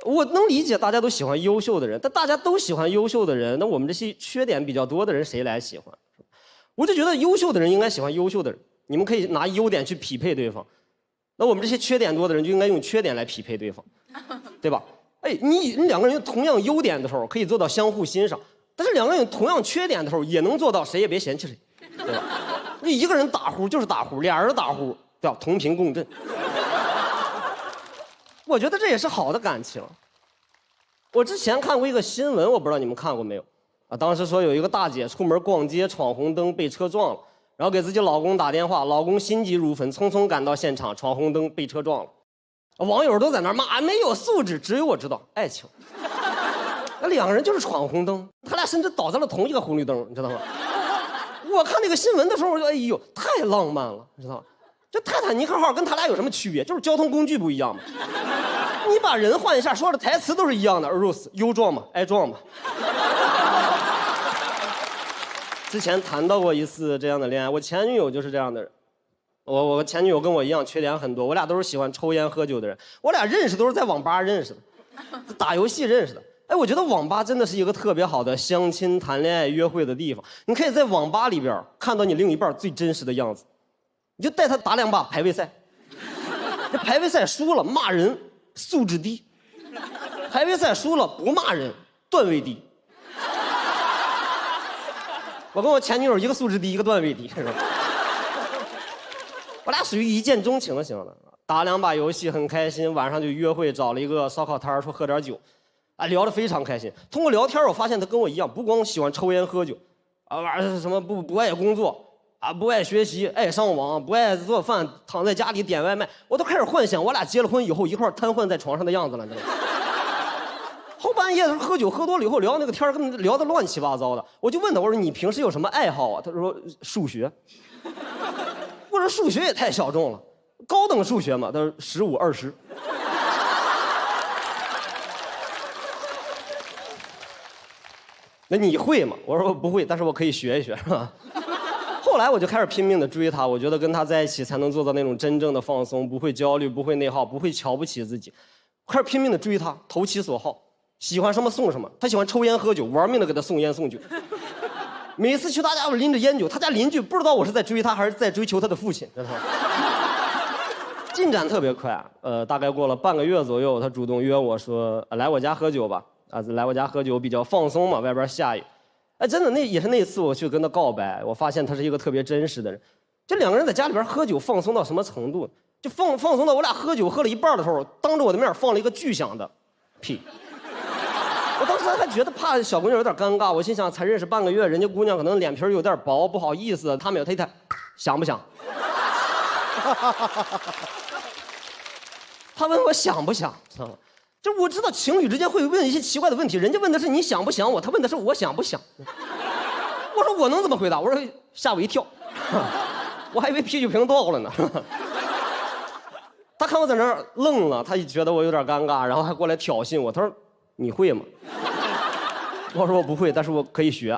我能理解大家都喜欢优秀的人，但大家都喜欢优秀的人，那我们这些缺点比较多的人谁来喜欢？我就觉得优秀的人应该喜欢优秀的人，你们可以拿优点去匹配对方。那我们这些缺点多的人就应该用缺点来匹配对方，对吧？哎，你两个人有同样优点的时候可以做到相互欣赏，但是两个人有同样缺点的时候也能做到谁也别嫌弃谁，对吧？你一个人打呼就是打呼，俩人打呼，对吧？同频共振。我觉得这也是好的感情。我之前看过一个新闻，我不知道你们看过没有啊？当时说有一个大姐出门逛街闯红灯被车撞了，然后给自己老公打电话，老公心急如焚，匆匆赶到现场，闯红灯被车撞了。网友都在那儿骂没有素质，只有我知道爱情。那两个人就是闯红灯，他俩甚至倒在了同一个红绿灯，你知道吗？我看那个新闻的时候，我就哎呦，太浪漫了，你知道吗？这泰坦尼克号跟他俩有什么区别？就是交通工具不一样嘛。你把人换一下，说的台词都是一样的。Rose 优壮嘛，爱壮嘛。之前谈到过一次这样的恋爱，我前女友就是这样的人。我前女友跟我一样，缺点很多。我俩都是喜欢抽烟喝酒的人。我俩认识都是在网吧认识的，打游戏认识的。哎，我觉得网吧真的是一个特别好的相亲、谈恋爱、约会的地方。你可以在网吧里边看到你另一半最真实的样子。你就带他打2把排位赛，这排位赛输了骂人，素质低；排位赛输了不骂人，段位低。我跟我前女友一个素质低，一个段位低，是吧？我俩属于一见钟情型的，打2把游戏很开心，晚上就约会，找了一个烧烤摊说喝点酒，啊，聊得非常开心。通过聊天我发现他跟我一样，不光喜欢抽烟喝酒，啊，什么不爱工作。啊，不爱学习，爱上网，不爱做饭，躺在家里点外卖，我都开始幻想我俩结了婚以后一块瘫痪在床上的样子了，你知道吗？后半夜的时候喝酒喝多了以后聊那个天，跟聊得乱七八糟的，我就问他，我说你平时有什么爱好啊？他说数学。我说数学也太小众了，高等数学嘛，他说15、20。那你会吗？我说我不会，但是我可以学一学，是吧？后来我就开始拼命的追她，我觉得跟她在一起才能做到那种真正的放松，不会焦虑，不会内耗，不会瞧不起自己。开始拼命的追她，投其所好，喜欢什么送什么。她喜欢抽烟喝酒，玩命的给她送烟送酒。每次去她家我拎着烟酒，她家邻居不知道我是在追她还是在追求她的父亲，知道吗？进展特别快，大概过了半个月左右，她主动约我说来我家喝酒吧，来我家喝酒比较放松嘛，外边下雨。哎，真的，那也是那次我去跟他告白，我发现他是一个特别真实的人。这两个人在家里边喝酒放松到什么程度？就放松到我俩喝酒喝了一半的时候，当着我的面放了一个巨响的屁。我当时还觉得怕小姑娘有点尴尬，我心想才认识半个月，人家姑娘可能脸皮有点薄，不好意思。他没有，他一看，想不想？他问我想不想，知道吗？就我知道情侣之间会问一些奇怪的问题，人家问的是你想不想我，他问的是我想不想。我说我能怎么回答？我说吓我一跳，我还以为啤酒瓶倒了呢。他看我在那儿愣了，他也觉得我有点尴尬，然后还过来挑衅我。他说你会吗？我说我不会，但是我可以学。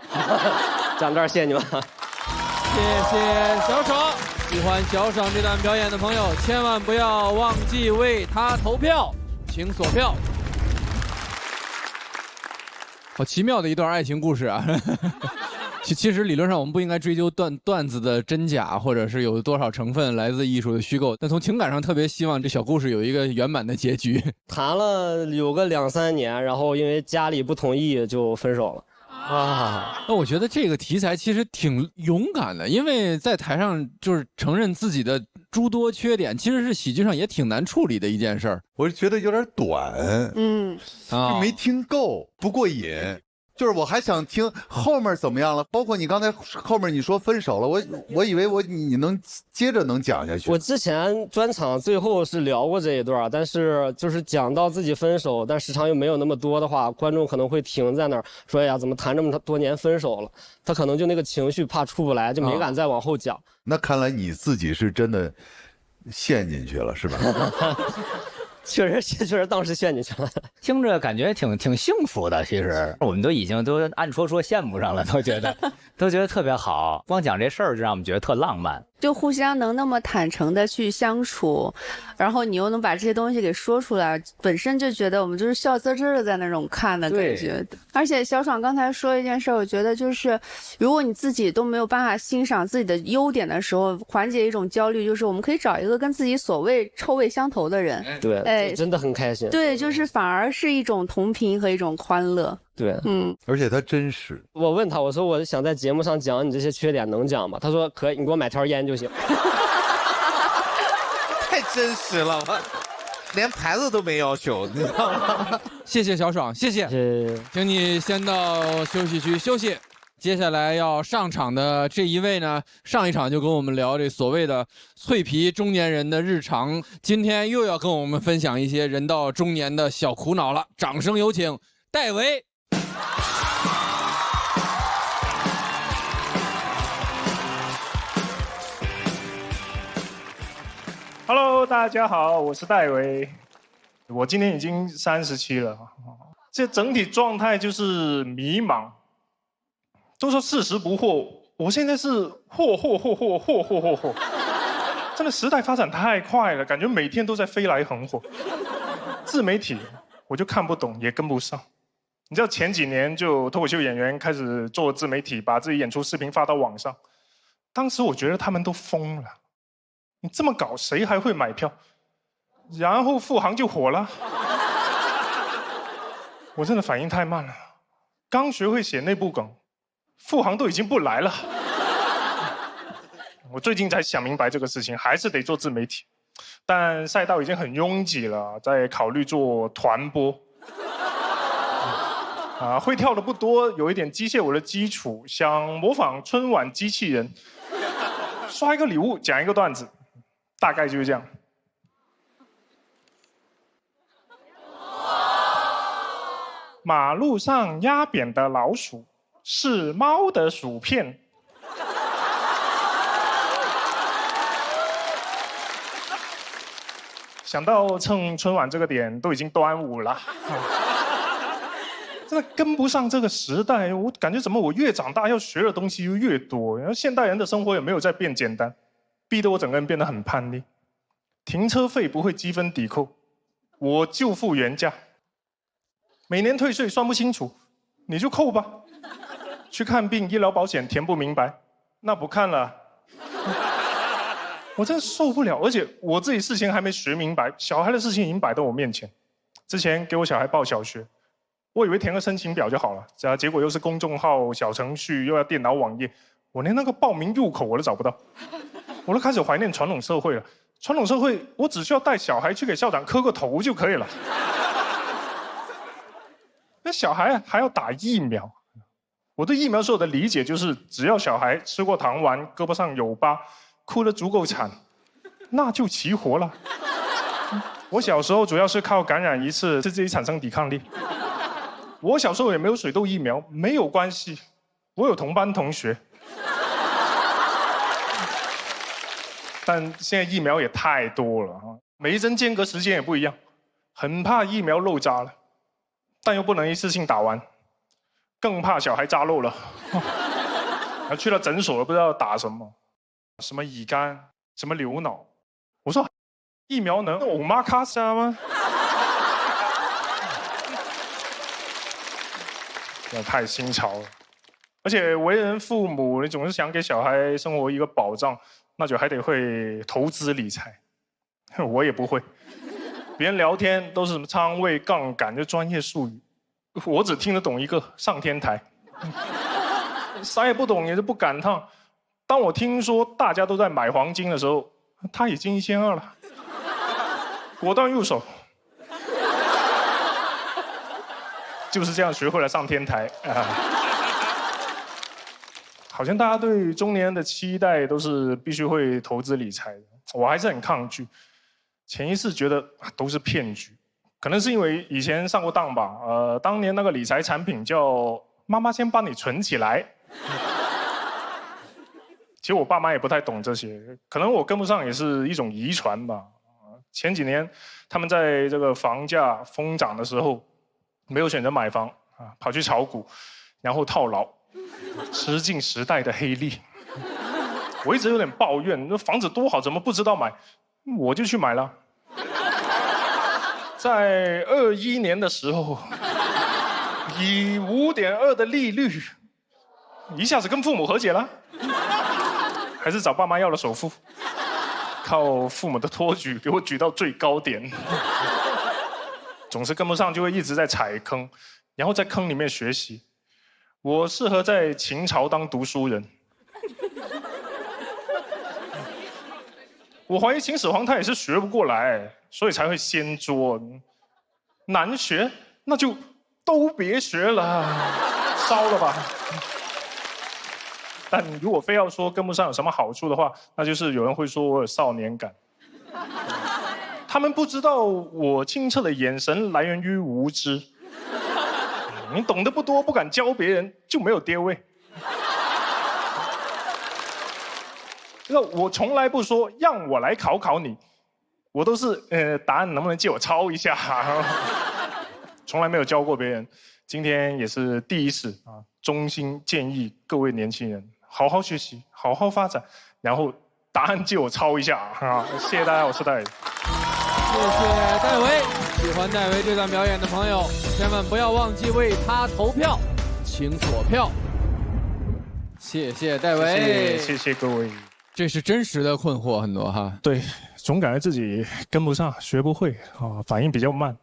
讲这儿谢谢你们。谢谢小爽。喜欢小爽这段表演的朋友，千万不要忘记为他投票。请锁票。好奇妙的一段爱情故事啊！其实理论上我们不应该追究段子的真假，或者是有多少成分来自艺术的虚构，但从情感上特别希望这小故事有一个圆满的结局。谈了有个2、3年，然后因为家里不同意就分手了。啊，那我觉得这个题材其实挺勇敢的，因为在台上就是承认自己的诸多缺点，其实是喜剧上也挺难处理的一件事儿。我就觉得有点短，没听够，不过瘾。就是我还想听后面怎么样了，包括你刚才后面你说分手了，我以为你能接着能讲下去。我之前专场最后是聊过这一段，但是就是讲到自己分手，但时长又没有那么多的话，观众可能会停在那儿说：“哎呀，怎么谈这么多年分手了？”他可能就那个情绪怕出不来，就没敢再往后讲。那看来你自己是真的陷进去了，是吧？确实当时陷进去了，听着感觉挺幸福的。其实我们都已经暗戳戳羡慕上了，都觉得特别好。光讲这事儿就让我们觉得特浪漫。就互相能那么坦诚的去相处，然后你又能把这些东西给说出来，本身就觉得我们就是笑滋滋的在那种看的感觉。而且小爽刚才说一件事，我觉得就是如果你自己都没有办法欣赏自己的优点的时候，缓解一种焦虑，就是我们可以找一个跟自己所谓臭味相投的人。对，哎，真的很开心。对，就是反而是一种同频和一种欢乐。对，而且他真实。我问他，我说我想在节目上讲你这些缺点，能讲吗？他说可以，你给我买条烟就行。太真实了，我连牌子都没要求，你知道吗？谢谢小爽，谢谢。请你先到休息区休息。接下来要上场的这一位呢，上一场就跟我们聊这所谓的脆皮中年人的日常，今天又要跟我们分享一些人到中年的小苦恼了。掌声有请戴维。Hello， 大家好，我是戴维，我今年已经37了，这整体状态就是迷茫。都说40不惑，我现在是惑，真的时代发展太快了，感觉每天都在飞来横祸。自媒体我就看不懂，也跟不上。你知道前几年就脱口秀演员开始做自媒体，把自己演出视频发到网上，当时我觉得他们都疯了。你这么搞，谁还会买票？然后付航就火了。我真的反应太慢了，刚学会写内部梗，付航都已经不来了。我最近才想明白这个事情，还是得做自媒体。但赛道已经很拥挤了，在考虑做团播。会跳的不多，有一点机械舞的基础，想模仿春晚机器人，刷一个礼物，讲一个段子。大概就是这样。马路上压扁的老鼠是猫的薯片。想到趁春晚这个点都已经端午了，真的跟不上这个时代。我感觉怎么我越长大要学的东西就越多，然后现代人的生活也没有在变简单。逼得我整个人变得很叛逆，停车费不会积分抵扣，我就付原价。每年退税算不清楚，你就扣吧。去看病医疗保险填不明白，那不看了。我真的受不了，而且我自己事情还没学明白，小孩的事情已经摆到我面前。之前给我小孩报小学，我以为填个申请表就好了，结果又是公众号、小程序，又要电脑网页，我连那个报名入口我都找不到。我都开始怀念传统社会了。传统社会，我只需要带小孩去给校长磕个头就可以了。那小孩还要打疫苗。我对疫苗所有的理解就是，只要小孩吃过糖丸，胳膊上有疤，哭得足够惨，那就齐活了。我小时候主要是靠感染一次，自己产生抵抗力。我小时候也没有水痘疫苗，没有关系，我有同班同学。但现在疫苗也太多了啊，每一针间隔时间也不一样，很怕疫苗漏扎了，但又不能一次性打完，更怕小孩扎漏了。去了诊所不知道打什么，什么乙肝，什么流脑。我说疫苗能欧玛卡莎吗？真的太新潮了。而且为人父母，你总是想给小孩生活一个保障。那就还得会投资理财，我也不会。别人聊天都是什么仓位、杠杆，就专业术语，我只听得懂一个上天台，啥也不懂，也是不赶趟。当我听说大家都在买黄金的时候，他已经1200了，果断入手。就是这样学会了上天台啊。好像大家对中年人的期待都是必须会投资理财的，我还是很抗拒，潜意识觉得都是骗局，可能是因为以前上过当吧。当年那个理财产品叫“妈妈先帮你存起来”，其实我爸妈也不太懂这些，可能我跟不上也是一种遗传吧。前几年他们在这个房价疯涨的时候，没有选择买房啊，跑去炒股，然后套牢。吃尽时代的黑利，我一直有点抱怨，那房子多好，怎么不知道买？我就去买了。在21年的时候，以5.2的利率，一下子跟父母和解了，还是找爸妈要了首付，靠父母的托举给我举到最高点。总是跟不上，就会一直在踩坑，然后在坑里面学习。我适合在秦朝当读书人。我怀疑秦始皇他也是学不过来，所以才会掀桌。难学，那就都别学了，烧了吧。但如果非要说跟不上有什么好处的话，那就是有人会说我有少年感。他们不知道我清澈的眼神来源于无知。你懂得不多，不敢教别人，就没有爹味。那我从来不说让我来考考你，我都是答案能不能借我抄一下？从来没有教过别人，今天也是第一次啊！衷心建议各位年轻人好好学习，好好发展，然后答案借我抄一下啊！谢谢大家，我是戴伟。谢谢戴维，喜欢戴维这段表演的朋友，千万不要忘记为他投票，请锁票。谢谢戴维，谢谢各位。这是真实的困惑很多哈。对，总感觉自己跟不上，学不会啊，反应比较慢。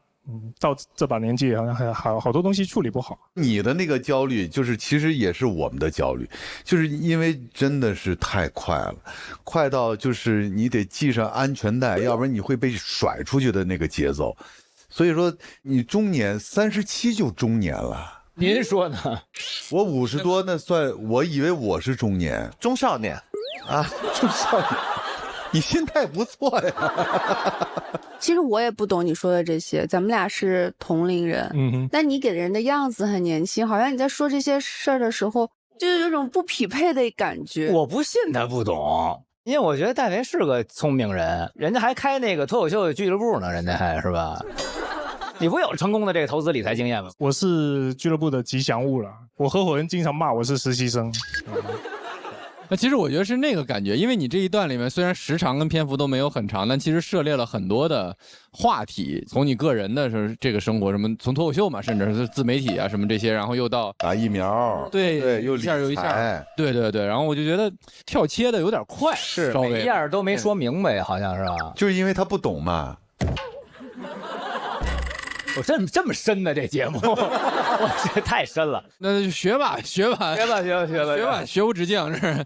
到这把年纪，好像好多东西处理不好。你的那个焦虑，就是其实也是我们的焦虑，就是因为真的是太快了，快到就是你得系上安全带，要不然你会被甩出去的那个节奏。所以说，你中年37就中年了。您说呢？我50多，那算我以为我是中年，中少年，啊，中少年。你心态不错呀。其实我也不懂你说的这些，咱们俩是同龄人，但你给人的样子很年轻，好像你在说这些事儿的时候，就是有种不匹配的感觉。我不信他不懂，因为我觉得戴维是个聪明人，人家还开那个脱口秀俱乐部呢，人家还是吧。你不有成功的这个投资理财经验吗？我是俱乐部的吉祥物了，我合伙人经常骂我是实习生。那其实我觉得是那个感觉，因为你这一段里面虽然时长跟篇幅都没有很长，但其实涉猎了很多的话题，从你个人的这个生活，什么从脱口秀嘛，甚至是自媒体啊什么这些，然后又到打疫苗，对，又一下又一下，对，然后我就觉得跳切的有点快，是稍微每一样都没说明白，好像是吧？就是因为他不懂嘛。我这么深的这节目，我这太深了。那就学吧，学无止境是。